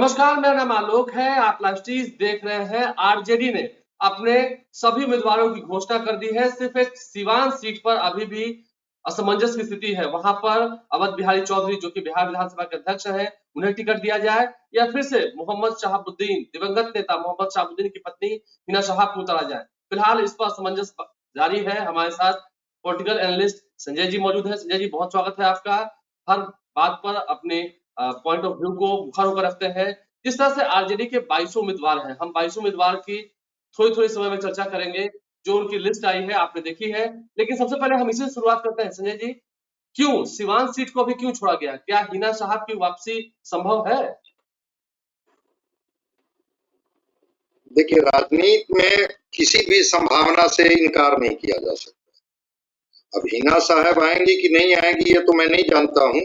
नमस्कार, मेरा नाम आलोक है। आप लाइव स्ट्रीम देख रहे हैं। आरजेडी ने अपने सभी उम्मीदवारों की घोषणा कर दी है। सिर्फ एक सीवान सीट पर अभी भी असमंजस की स्थिति है। वहां पर अवध बिहारी चौधरी जो कि बिहार विधानसभा के अध्यक्ष हैं, उन्हें टिकट दिया जाए या फिर से मोहम्मद शहाबुद्दीन, दिवंगत नेता मोहम्मद शहाबुद्दीन की पत्नी हिना शहाब को उतारा जाए। फिलहाल इस पर असमंजस जारी है। हमारे साथ पॉलिटिकल एनालिस्ट संजय जी मौजूद है। संजय जी, बहुत स्वागत है आपका। हर बात पर अपने पॉइंट ऑफ व्यू को मुखर होकर रखते हैं। जिस तरह से आरजेडी के 22 उम्मीदवार हैं, हम 22 उम्मीदवार की थोड़ी समय में चर्चा करेंगे। जो उनकी लिस्ट आई है आपने देखी है, लेकिन सबसे पहले हम इसी से शुरुआत करते हैं। संजय जी, क्यों सिवान सीट को अभी क्यों छोड़ा गया? क्या हिना साहब की वापसी संभव है? देखिए, राजनीति में किसी भी संभावना से इनकार नहीं किया जा सकता। अब हिना साहब आएंगी कि नहीं आएंगी ये तो मैं नहीं जानता हूं,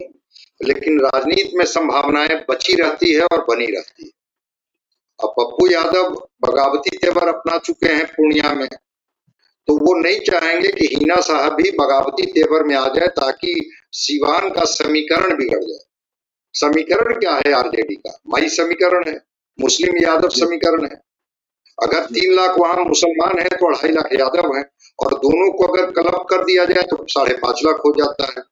लेकिन राजनीति में संभावनाएं बची रहती है और बनी रहती है। अब पप्पू यादव बगावती तेवर अपना चुके हैं पूर्णिया में, तो वो नहीं चाहेंगे कि हिना साहब भी बगावती तेवर में आ जाए ताकि सिवान का समीकरण बिगड़ जाए। समीकरण क्या है आरजेडी का? माई समीकरण है, मुस्लिम यादव समीकरण है। अगर 3 लाख वहां मुसलमान है तो 2.5 लाख यादव है, और दोनों को अगर क्लब कर दिया जाए तो 5.5 लाख हो जाता है।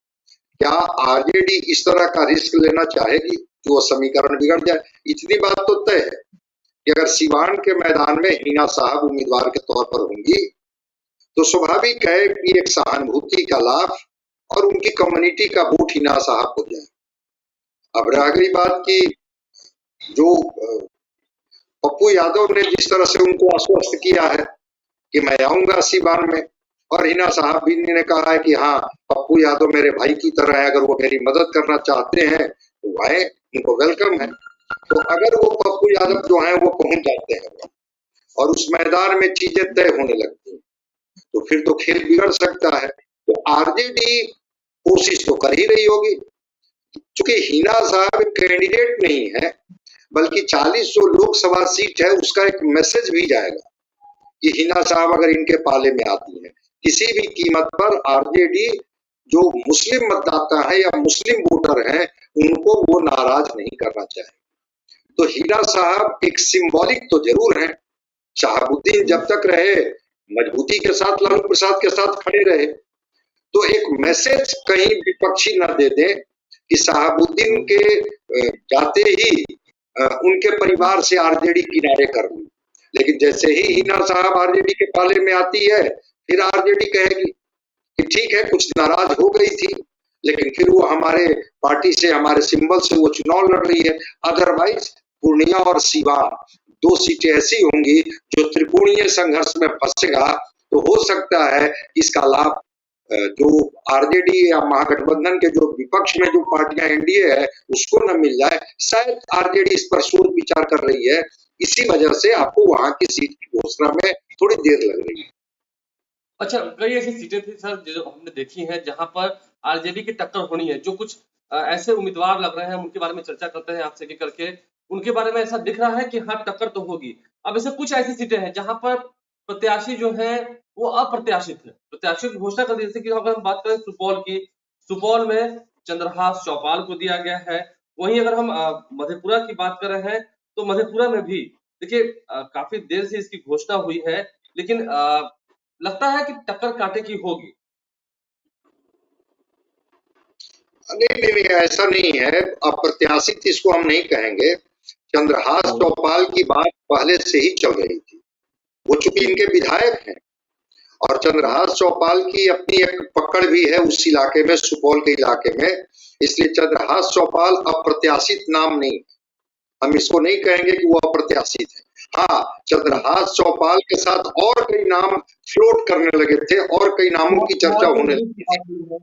क्या आरजेडी इस तरह का रिस्क लेना चाहेगी कि वो समीकरण बिगड़ जाए? इतनी बात तो तय है कि अगर सिवान के मैदान में हिना साहब उम्मीदवार के तौर पर होंगी तो स्वाभाविक है कि एक सहानुभूति का लाभ और उनकी कम्युनिटी का वोट हिना साहब को जाए। अब रह गई बात की जो पप्पू यादव ने जिस तरह से उनको आश्वस्त किया है कि मैं आऊंगा सिवान में, और हिना साहब भी ने कहा है कि हाँ, पप्पू यादव मेरे भाई की तरह है, अगर वो मेरी मदद करना चाहते हैं तो आए, उनको वेलकम है। तो अगर वो पप्पू यादव जो है वो पहुंच जाते हैं और उस मैदान में चीजें तय होने लगती हैं, तो फिर तो खेल बिगड़ सकता है। तो आरजेडी कोशिश तो कर ही रही होगी, क्योंकि हिना साहब कैंडिडेट नहीं है बल्कि 40 लोकसभा सीट है, उसका एक मैसेज भी जाएगा कि हिना साहब अगर इनके पाले में आती है, किसी भी कीमत पर आरजेडी जो मुस्लिम मतदाता है या मुस्लिम वोटर हैं उनको वो नाराज नहीं करना चाहे। तो हिना साहब एक सिंबॉलिक तो जरूर है। शहाबुद्दीन जब तक रहे मजबूती के साथ लालू प्रसाद के साथ खड़े रहे, तो एक मैसेज कहीं विपक्षी न दे दे कि शहाबुद्दीन के जाते ही उनके परिवार से आरजेडी किनारे कर ली। लेकिन जैसे ही हिना साहब आरजेडी के पाले में आती है, फिर आरजेडी कहेगी कि ठीक है, कुछ नाराज हो गई थी लेकिन फिर वो हमारे पार्टी से, हमारे सिंबल से वो चुनाव लड़ रही है। अदरवाइज पूर्णिया और सिवान 2 सीटें ऐसी होंगी जो त्रिकोणीय संघर्ष में फंसेगा, तो हो सकता है इसका लाभ जो आरजेडी या महागठबंधन के जो विपक्ष में जो पार्टियां एनडीए है उसको न मिल जाए। शायद आरजेडी इस पर सोच विचार कर रही है, इसी वजह से आपको वहां की सीट की घोषणा में थोड़ी देर लग रही है। अच्छा, कई ऐसी सीटें थी सर जो हमने देखी हैं जहां पर आरजेडी की टक्कर होनी है। जो कुछ ऐसे उम्मीदवार लग रहे हैं, उनके बारे में चर्चा करते हैं आपसे करके। उनके बारे में ऐसा दिख रहा है कि हाँ, टक्कर तो होगी। अब ऐसे कुछ ऐसी सीटें हैं जहां पर प्रत्याशी जो है वो अप्रत्याशित है। प्रत्याशियों की घोषणा कर दी, जैसे कि अगर हम बात करें सुपौल की, सुपौल में चंद्रहास चौपाल को दिया गया है। वहीं अगर हम मधेपुरा की बात कर रहे हैं तो मधेपुरा में भी देखिए काफी देर से इसकी घोषणा हुई है, लेकिन लगता है कि टक्कर कांटे की होगी। नहीं, ऐसा नहीं है। अप्रत्याशित इसको हम नहीं कहेंगे। चंद्रहास चौपाल की बात पहले से ही चल रही थी, वो चूंकि इनके विधायक हैं और चंद्रहास चौपाल की अपनी एक पकड़ भी है उस इलाके में, सुपौल के इलाके में, इसलिए चंद्रहास चौपाल अप्रत्याशित नाम नहीं, हम इसको नहीं कहेंगे कि वो अप्रत्याशित है। हाँ, चंद्रहास चौपाल के साथ और कई नाम फ्लोट करने लगे थे और कई नामों की चर्चा होने लगी थी।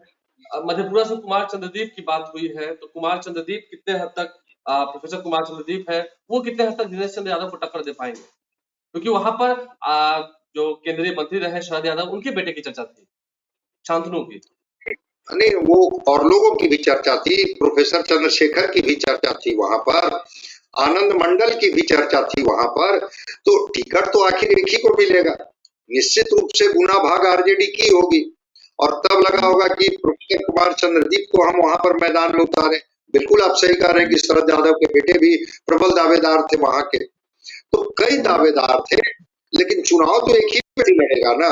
मधेपुरा से कुमार चंद्रदीप की बात हुई है, तो कुमार चंद्रदीप कितने हद तक प्रोफेसर कुमार चंद्रदीप है, वो कितने हद तक दिनेश चंद्र यादव को टक्कर दे पाएंगे? क्योंकि वहां पर जो केंद्रीय मंत्री रहे शरद यादव, उनके बेटे की चर्चा थी, शांतनु की। नहीं, वो और लोगों की भी चर्चा थी, प्रोफेसर चंद्रशेखर की भी चर्चा थी वहां पर, आनंद मंडल की भी चर्चा थी वहां पर। तो टिकट तो आखिर एक ही को मिलेगा, निश्चित रूप से गुना भाग आरजेडी की होगी, और तब लगा होगा कि प्रोफेसर कुमार चंद्रदीप को हम वहां पर मैदान में उतारें। बिल्कुल आप सही कह रहे हैं कि शरद यादव के बेटे भी प्रबल दावेदार थे वहां के। तो कई दावेदार थे, लेकिन चुनाव तो एक ही पे लड़ेगा ना।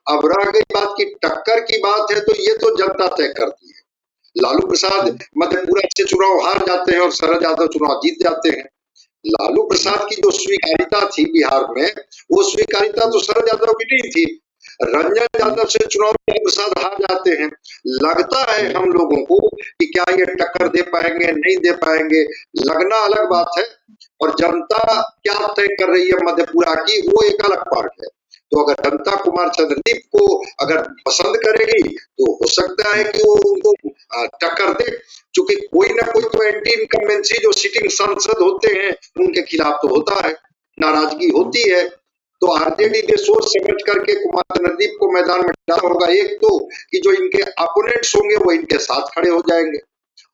अब रह गई बात की टक्कर की बात है, तो ये तो जनता तय करती है। लालू प्रसाद मधेपुरा से चुनाव हार जाते हैं और शरद यादव चुनाव जीत जाते हैं। लालू प्रसाद की जो स्वीकारिता थी बिहार में, वो स्वीकारिता तो शरद यादव की नहीं थी। रंजन यादव से चुनाव लालू प्रसाद हार जाते हैं। लगता है हम लोगों को कि क्या ये टक्कर दे पाएंगे, नहीं दे पाएंगे, लगना अलग बात है, और जनता क्या तय कर रही है मधेपुरा की, वो एक अलग पार्ट है। तो अगर जनता कुमार चंद्रदीप को अगर पसंद करेगी, तो हो सकता है कि वो उनको टक्कर दे, क्योंकि कोई ना कोई तो एंटी इनकम्बेंसी जो सिटिंग सांसद होते हैं उनके खिलाफ तो होता है, नाराजगी होती है। तो आरजेडी ने सोच समझ करके कुमार चंद्रदीप को मैदान में डाला होगा। एक तो कि जो इनके अपोनेंट्स होंगे वो इनके साथ खड़े हो जाएंगे,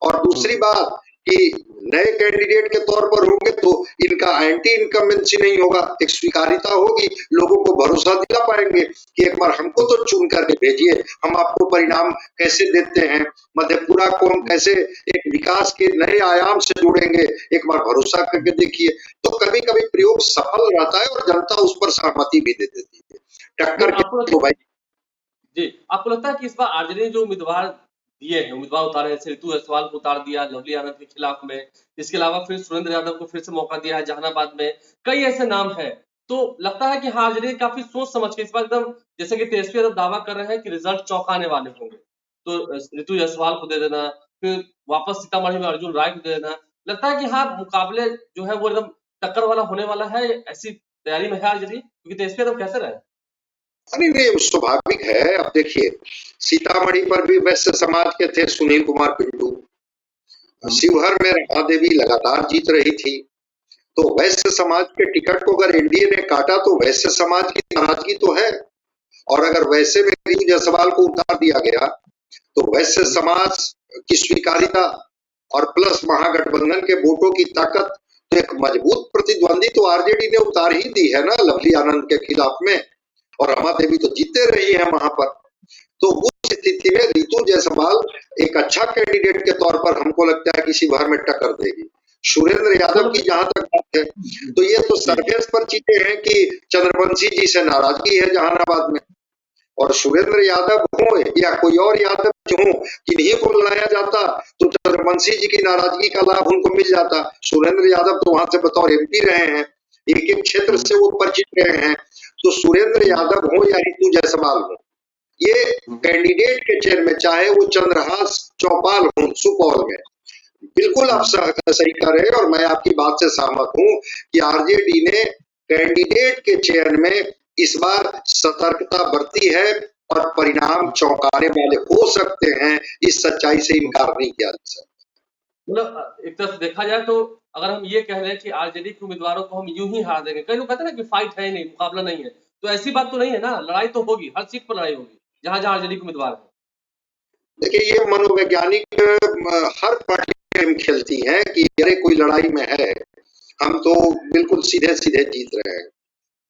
और दूसरी बात कि नए कैंडिडेट के तौर पर होंगे तो इनका एंटी इनकम्बेंसी नहीं होगा, एक स्वीकारिता होगी, लोगों को भरोसा दिला पाएंगे कि एक बार हमको तो चुन करके भेजिए, हम आपको परिणाम कैसे देते हैं, मधेपुरा को हम कैसे एक विकास के नए आयाम से जोड़ेंगे, एक बार भरोसा करके देखिए। तो कभी कभी प्रयोग सफल रहता है और जनता उस पर सहमति भी दे देती है। टक्कर के तो भाई जी, आपको लगता है कि इस बार आरजेडी ने जो उम्मीदवार दिए हैं, उम्मीदवार उतारे हैं, रितु जायसवाल को उतार दिया लवली आनंद के खिलाफ में, इसके अलावा फिर सुरेंद्र यादव को फिर से मौका दिया है जहानाबाद में, कई ऐसे नाम हैं। तो लगता है कि हाँ, आरजेडी काफी सोच समझ के इस बार एकदम, जैसे कि तेजस्वी यादव दावा कर रहे हैं कि रिजल्ट चौंकाने वाले होंगे, तो रितु जायसवाल को दे देना, फिर वापस सीतामढ़ी में अर्जुन राय को दे देना, लगता है कि हाँ, मुकाबले जो है वो एकदम टक्कर वाला होने वाला है, ऐसी तैयारी में है आरजेडी, क्योंकि तेजस्वी यादव कैसे रहे? अरे नहीं, स्वाभाविक है। अब देखिए, सीतामढ़ी पर भी वैश्य समाज के थे सुनील कुमार पिंटू, शिवहर में रमा देवी लगातार जीत रही थी। तो वैश्य समाज के टिकट को अगर एनडीए ने काटा तो वैश्य समाज की नाराजगी तो है, और अगर वैसे में रितु जायसवाल को उतार दिया गया तो वैश्य समाज की स्वीकारिता और प्लस महागठबंधन के वोटों की ताकत, तो एक मजबूत प्रतिद्वंदी तो आरजेडी ने उतार ही दी है ना लवली आनंद के खिलाफ में, और रमा देवी तो जीतते रही है वहां पर। तो उस स्थिति में रितु जायसवाल एक अच्छा कैंडिडेट के तौर पर हमको लगता है किसी भर में टक्कर देगी। सुरेंद्र यादव की जहां तक बात है, तो ये तो सरफेस पर चीजें हैं कि चंद्रवंशी जी से नाराजगी है जहानाबाद में, और सुरेंद्र यादव हो या कोई और यादव हो, किन्हीं को लाया जाता तो चंद्रवंशी जी की नाराजगी का लाभ उनको मिल जाता। सुरेंद्र यादव तो वहां से बतौर एमपी रहे हैं, एक एक क्षेत्र से वो परिचित रहे हैं। तो सुरेंद्र यादव हो या रितु जायसवाल हो, ये कैंडिडेट के चयन में, चाहे वो चंद्रहास चौपाल हो सुपौल में, बिल्कुल आप सही कह रहे हैं, और मैं आपकी बात से सहमत हूं कि आरजेडी ने कैंडिडेट के चयन में इस बार सतर्कता बरती है, और परिणाम चौंकाने वाले हो सकते हैं, इस सच्चाई से इनकार नहीं किया जा सकता। मतलब एक तरह से देखा जाए तो अगर हम ये कह लें कि आरजेडी के उम्मीदवारों को हम यूं ही हार देंगे, कई लोग कहते हैं ना कि फाइट है ही नहीं, मुकाबला नहीं है, तो ऐसी बात तो नहीं है ना, लड़ाई तो होगी, हर सीट पर लड़ाई होगी जहां जहां आरजेडी के उम्मीदवार है। देखिए, ये मनोवैज्ञानिक हर पार्टी गेम खेलती हैं कि अरे कोई लड़ाई में है, हम तो बिल्कुल सीधे सीधे जीत रहे हैं,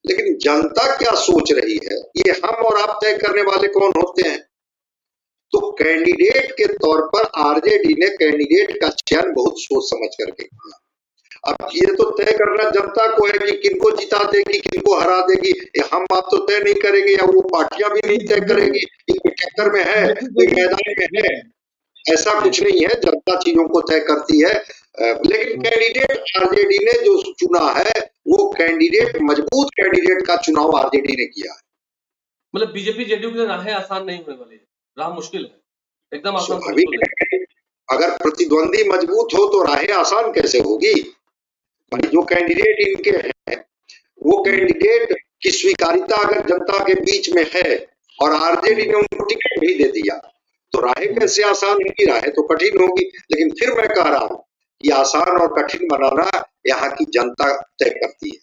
लेकिन जनता क्या सोच रही है ये हम और आप तय करने वाले कौन होते हैं। तो कैंडिडेट के तौर पर आरजेडी ने कैंडिडेट का चयन बहुत सोच समझ करके किया। अब ये तो तय करना जनता को है कि किनको जिता देगी, किनको हरा देगी, हम आप तो तय नहीं करेंगे, या वो पार्टियां भी नहीं तय करेगी कि कोई टक्कर में है, कोई मैदान में है, ऐसा कुछ नहीं है। जनता चीजों को तय करती है, लेकिन कैंडिडेट आरजेडी ने जो चुना है वो कैंडिडेट, मजबूत कैंडिडेट का चुनाव आरजेडी ने किया है। मतलब बीजेपी जेडीयू के लिए राहें आसान नहीं होने वाली है, राह मुश्किल है, एकदम आसान तो स्वाभाविक बिल्कुल है। है, अगर प्रतिद्वंदी मजबूत हो तो राहें आसान कैसे होगी। जो कैंडिडेट इनके हैं, वो कैंडिडेट की स्वीकारिता अगर जनता के बीच में है और आरजेडी ने उनको टिकट भी दे दिया, तो राहें कैसे आसान होगी, राहें तो कठिन होगी। लेकिन फिर मैं कह रहा हूं कि आसान और कठिन बनाना यहाँ की जनता तय करती है।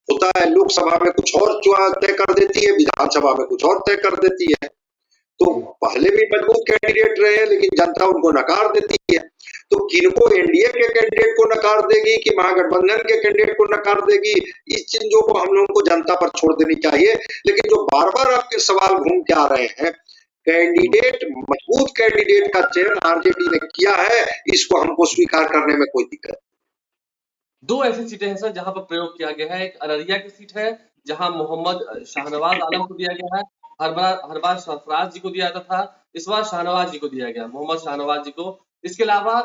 होता है लोकसभा में कुछ और तय कर देती है, विधानसभा में कुछ और तय कर देती है। तो पहले भी मजबूत कैंडिडेट रहे हैं, लेकिन जनता उनको नकार देती है। तो किनको एनडीए के कैंडिडेट को नकार देगी कि महागठबंधन के कैंडिडेट को नकार देगी, इस चीजों को हम लोगों को जनता पर छोड़ देनी चाहिए। लेकिन जो बार बार आपके सवाल घूम के आ रहे हैं, कैंडिडेट, मजबूत कैंडिडेट का चयन आरजेडी ने किया है, इसको हमको स्वीकार करने में कोई दिक्कत। दो ऐसी सीटें हैं सर जहां पर प्रयोग किया गया है। एक अररिया की सीट है जहां मोहम्मद शाहनवाज आलम को दिया गया है। हर बार सरफराज जी को दिया जाता था, इस बार शाहनवाज जी को दिया गया, मोहम्मद शाहनवाज जी को। इसके अलावा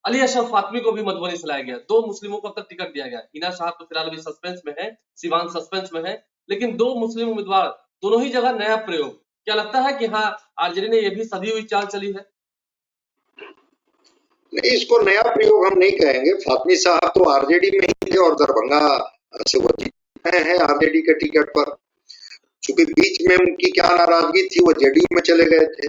अली अशरफ फातमी को भी मधुबनी से लाया गया। दो मुस्लिमों को अब तक टिकट दिया गया। हिना साहब तो फिलहाल अभी सस्पेंस में है, सिवान सस्पेंस में है, लेकिन दो मुस्लिम उम्मीदवार, दोनों ही जगह नया प्रयोग। क्या लगता है कि हाँ आरजेडी ने ये भी सदी हुई चाल चली है? नहीं, इसको नया प्रयोग हम नहीं कहेंगे। फातमी साहब तो आरजेडी में ही थे और दरभंगा से वो जीते हैं आरजेडी के टिकट पर। चूंकि बीच में उनकी क्या नाराजगी थी, वो जेडीयू में चले गए थे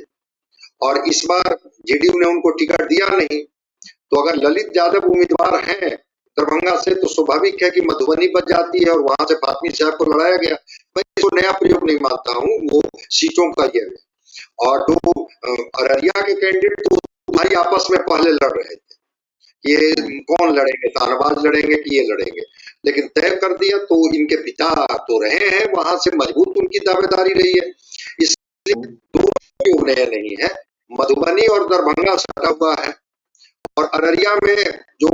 और इस बार जेडीयू ने उनको टिकट दिया नहीं। तो अगर ललित यादव उम्मीदवार हैं दरभंगा से, तो स्वाभाविक है कि मधुबनी बच जाती है और वहां से फातमी साहब को लड़ाया गया। मैं इसको नया प्रयोग नहीं मानता हूँ, वो सीटों का ये है। और जो अररिया के कैंडिडेट, तो भाई आपस में पहले लड़ रहे थे, ये कौन लड़ेंगे, शाहनवाज लड़ेंगे कि ये लड़ेंगे, लेकिन तय कर दिया। तो इनके पिता तो रहे हैं, वहां से मजबूत उनकी दावेदारी रही है, इसलिए दोनों नए नहीं है। मधुबनी और दरभंगा सटा हुआ है और अररिया में जो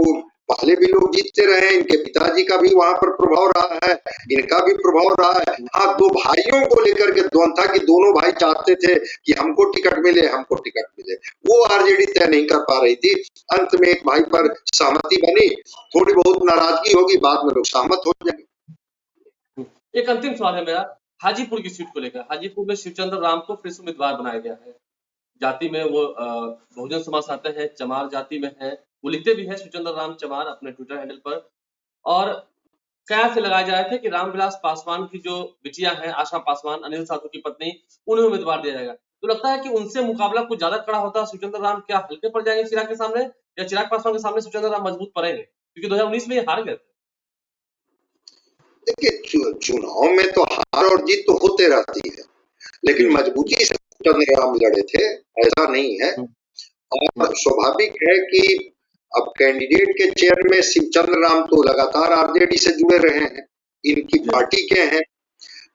पहले भी लोग जीतते रहे, इनके पिताजी का भी वहां पर प्रभाव रहा है, इनका भी प्रभाव रहा है। हाँ, दो भाइयों को लेकर के द्वंद था कि दोनों भाई चाहते थे कि हमको टिकट मिले, हमको टिकट मिले, वो आरजेडी तय नहीं कर पा रही थी। अंत में एक भाई पर सहमति बनी, थोड़ी बहुत नाराजगी होगी, बाद में लोग सहमत हो जाएंगे। एक अंतिम सवाल है मेरा हाजीपुर की सीट को लेकर। हाजीपुर में शिवचंद्र राम को फिर से उम्मीदवार बनाया गया है। जाति में वो बहुजन समाज से आते हैं, चमार जाति में है। वो लिखते भी है शिवचंद्र राम चमार अपने ट्विटर हैंडल पर। और कयास से लगाए जा रहे थे कि रामविलास पासवान की जो बिटिया है आशा पासवान, अनिल साधु की पत्नी, उन्हें उम्मीदवार दिया जाएगा। तो लगता है कि उनसे मुकाबला कुछ ज्यादा कड़ा होता है। शिवचंद्र राम क्या हल्के पड़ जाएंगे चिराग के सामने, या चिराग पासवान के सामने शिवचंद्र राम मजबूत पड़ेंगे? क्योंकि 2019 में ये हार गए थे। देखिए, चुनाव में तो हार और जीत तो होते रहती है, लेकिन मजबूती से शिवचंद्र राम लड़े थे, ऐसा नहीं है। और स्वाभाविक है कि अब कैंडिडेट के चेयर में शिवचंद्र राम तो लगातार आरजेडी से जुड़े रहे हैं, इनकी पार्टी के हैं,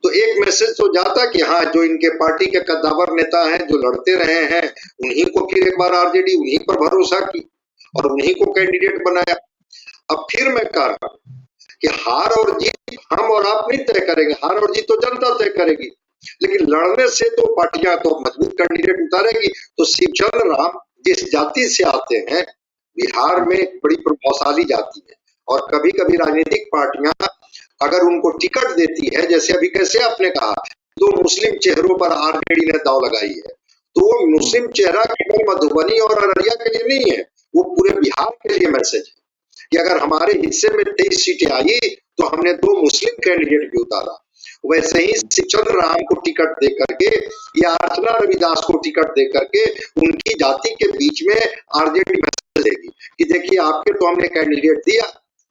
तो एक मैसेज तो जाता कि हाँ, जो इनके पार्टी के कद्दावर नेता हैं, जो लड़ते रहे हैं, उन्हीं को फिर एक बार आरजेडी उन्हीं पर भरोसा की और उन्हीं को कैंडिडेट बनाया। अब फिर मैं कह रहा हूं कि हार और जीत हम और आप नहीं तय करेंगे, हार और जीत तो जनता तय करेगी, लेकिन लड़ने से तो पार्टियां तो मजबूत कैंडिडेट उतारेगी। तो शिवचंद्र राम जिस जाति से आते हैं, बिहार में बड़ी प्रभावशाली जाति है और कभी कभी राजनीतिक पार्टियां अगर उनको टिकट देती है, जैसे अभी कैसे आपने कहा, दो मुस्लिम चेहरों पर आरजेडी ने दांव लगाई है, तो वो मुस्लिम चेहरा केवल मधुबनी और अररिया के लिए नहीं है, वो पूरे बिहार के लिए मैसेज है कि अगर हमारे हिस्से में 23 सीटें आई तो हमने दो मुस्लिम कैंडिडेट भी उतारा। वैसे ही शिवचंद्र राम को टिकट दे करके या अर्चना रविदास को टिकट दे करके उनकी जाति के बीच में आरजेडी मैसेज देगी कि देखिए, आपके तो हमने कैंडिडेट दिया,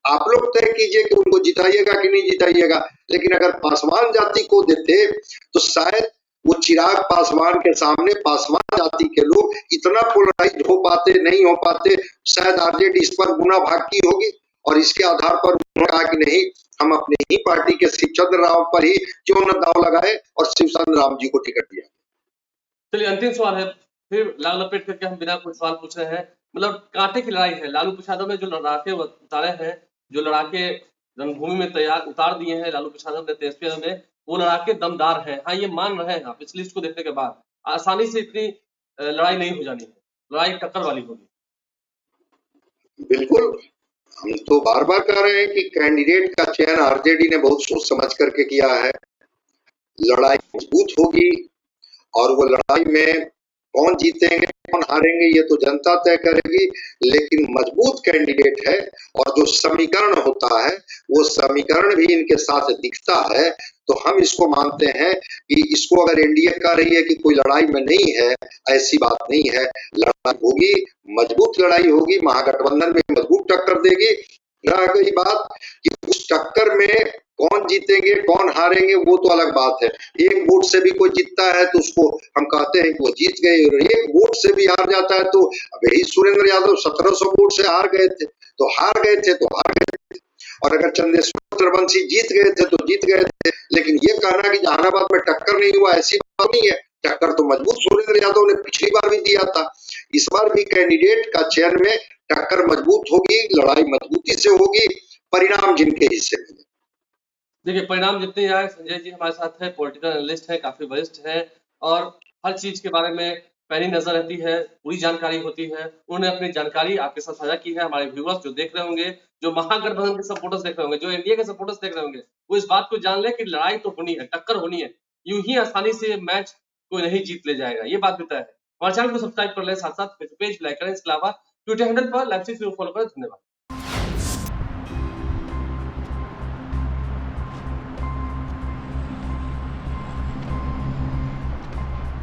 आप लोग तय कीजिए कि उनको जिताइएगा कि नहीं जिताइएगा। लेकिन अगर पासवान जाति को देते तो शायद वो चिराग पासवान के सामने पासवान जाति के लोग इतना पोलराइज हो पाते नहीं हो पाते, शायद आरजेडी इस पर गुना भाग की होगी और इसके आधार पर उन्होंने कहा कि नहीं, हम अपनी ही पार्टी के शिवचंद्र राम पर ही क्यों न दांव लगाए और शिवचंद्र राम जी को टिकट दिया। चलिए अंतिम सवाल है, फिर लाल लपेट करके हम बिना कोई सवाल पूछ रहे हैं, मतलब कांटे की लड़ाई है। लालू प्रसाद ने जो लड़ाके उतारे हैं, जो लड़ाके रणभूमि में तैयार उतार दिए हैं लालू प्रसाद ने, तेजस्वी यादव ने, वो लड़ाके दमदार हैं। हाँ, ये मान रहे हैं आप इस लिस्ट को देखने के बाद। आसानी से इतनी लड़ाई नहीं हो जानी है, लड़ाई टक्कर वाली होगी। बिल्कुल, हम तो बार बार कह रहे हैं कि कैंडिडेट का चयन आरजेडी ने बहुत सोच समझ करके किया है। लड़ाई मजबूत होगी और वो लड़ाई में कौन जीतेंगे कौन हारेंगे ये तो जनता तय करेगी, लेकिन मजबूत कैंडिडेट है और जो समीकरण होता है वो समीकरण भी इनके साथ दिखता है, तो हम इसको मानते हैं कि इसको अगर एनडीए कह रही है कि कोई लड़ाई में नहीं है, ऐसी बात नहीं है। लड़ाई होगी, मजबूत लड़ाई होगी, महागठबंधन में मजबूत टक्कर देगी। रह गई बात कि उस टक्कर में कौन जीतेंगे कौन हारेंगे वो तो अलग बात है। एक वोट से भी कोई जीतता है तो उसको हम कहते हैं कि वो जीत गए, और एक वोट से भी हार जाता है तो अब यही सुरेंद्र यादव 1700 वोट से हार गए थे तो हार गए थे तो हार गए थे, और अगर चंद्रेश्वर वंशी जीत गए थे तो जीत गए थे। लेकिन ये कहना कि जहानाबाद में टक्कर नहीं हुआ, ऐसी बात नहीं है। टक्कर तो मजबूत सुरेंद्र यादव ने पिछली बार भी दिया था। इस बार भी कैंडिडेट का चयन में टक्कर मजबूत होगी, लड़ाई मजबूती से होगी, परिणाम जिनके हिस्से में। देखिए परिणाम जितने आए, संजय जी हमारे साथ है, पॉलिटिकल एनालिस्ट है, काफी वरिष्ठ है और हर चीज के बारे में पैनी नजर रहती है, पूरी जानकारी होती है। उन्होंने अपनी जानकारी आपके साथ साझा की है। हमारे व्यूअर्स जो देख रहे होंगे, जो महागठबंधन के सपोर्टर्स देख रहे होंगे, जो एनडीए के सपोर्टर्स देख रहे होंगे, वो इस बात को जान ले कि लड़ाई तो होनी है, टक्कर होनी है। यूं ही आसानी से मैच कोई नहीं जीत ले जाएगा, ये बात भी तय है। हमारे चैनल को सब्सक्राइब कर ले, साथ साथ पेज लाइक करें। इसके अलावा ट्विटर हैंडल पर लाइव फॉलो करें। धन्यवाद।